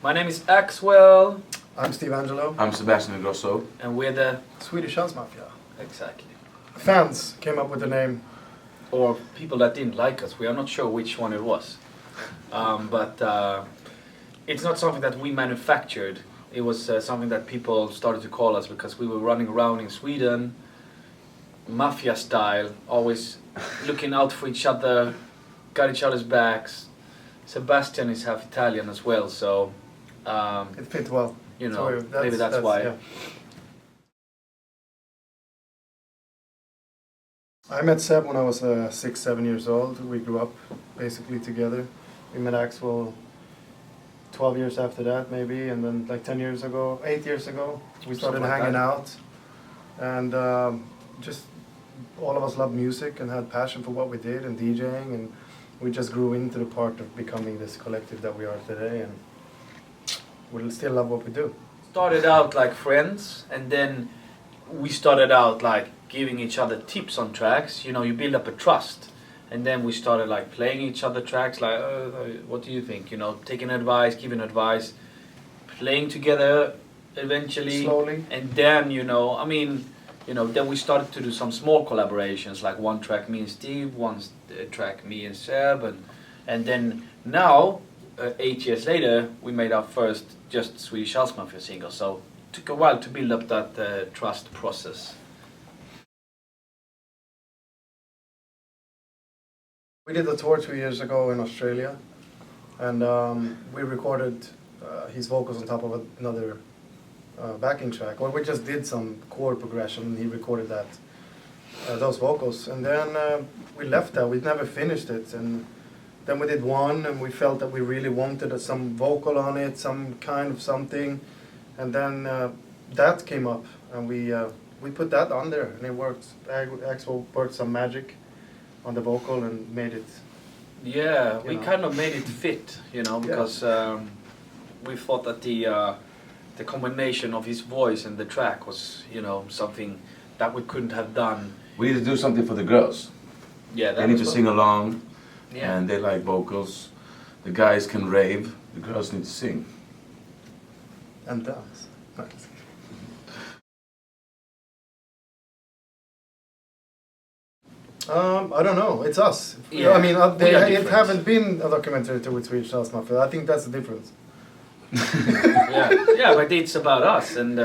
My name is Axwell. I'm Steve Angelo. I'm Sebastian Ingrosso. And we're the... Swedish House Mafia. Exactly. Fans came up with the name. Or people that didn't like us. We are not sure which one it was. But it's not something that we manufactured. It was something that people started to call us because we were running around in Sweden, mafia style, always looking out for each other, got each other's backs. Sebastian is half Italian as well, so... it fit well. You know, So maybe that's why. Yeah. I met Seb when I was 6, 7 years old. We grew up basically together. We met Axwell 12 years after that, maybe, and then like 10 years ago, 8 years ago, we started hanging out. And just all of us loved music and had passion for what we did and DJing, and we just grew into the part of becoming this collective that we are today, and we still love what we do. Started out like friends, and then we started out like giving each other tips on tracks. You know, you build up a trust, and then we started like playing each other tracks. Like, what do you think? You know, taking advice, giving advice, playing together eventually. Slowly. And then, you know, I mean, you know, then we started to do some small collaborations, like one track me and Steve, one track me and Seb, and then now, 8 years later, we made our first just Swedish House Mafia single. So it took a while to build up that trust process. We did a tour 2 years ago in Australia, and we recorded his vocals on top of another backing track. Or we just did some chord progression, and he recorded that those vocals. And then we left that. We never finished it, and then we did one, and we felt that we really wanted some vocal on it, some kind of something, and then that came up, and we put that on there, and it worked. Axwell worked some magic on the vocal and made it. Yeah, we kind of made it fit, you know, because we thought that the combination of his voice and the track was, you know, something that we couldn't have done. We need to do something for the girls. Yeah, they need to sing along, yeah. And they like vocals. The guys can rave, the girls need to sing. And dance. I don't know. It's us. Yeah. I mean, it haven't haven't been a documentary with Swedish House Mafia. I think that's the difference. Yeah, but it's about us, and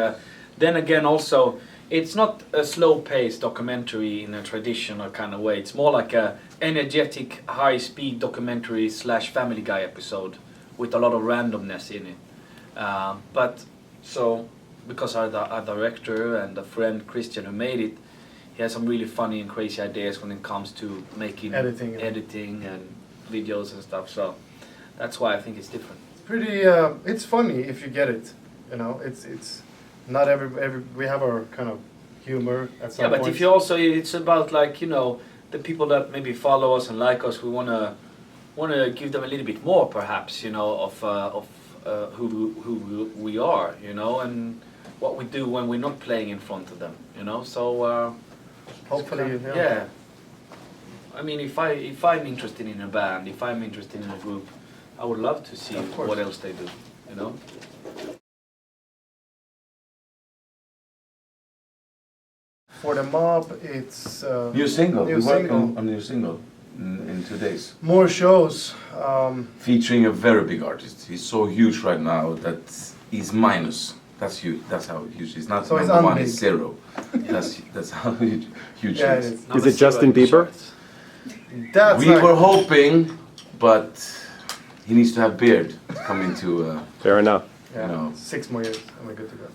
then again, also, it's not a slow-paced documentary in a traditional kind of way. It's more like a energetic, high-speed documentary / Family Guy episode with a lot of randomness in it. But so, because our director and a friend Christian who made it, he has some really funny and crazy ideas when it comes to making editing and videos and stuff. So that's why I think it's different. Pretty. It's funny if you get it. You know, it's not every. We have our kind of humor at some point. Yeah, but if you also, it's about like, you know, the people that maybe follow us and like us. We wanna give them a little bit more, perhaps, you know, of who we are, you know, and what we do when we're not playing in front of them, you know. So hopefully, yeah. I mean, if I'm interested in a band, if I'm interested in a group, I would love to see what else they do, you know. For the mob, it's new single. New we work single. on a new single in 2 days. More shows. Featuring a very big artist. He's so huge right now that he's minus. That's huge. That's how huge. He's not So number he's one. unbig. He's zero. that's how huge he Yeah, is. it Is it Justin Bieber? That's We were hoping, but he needs to have beard to come into. Fair enough. Yeah, you know. 6 more years and we're good to go.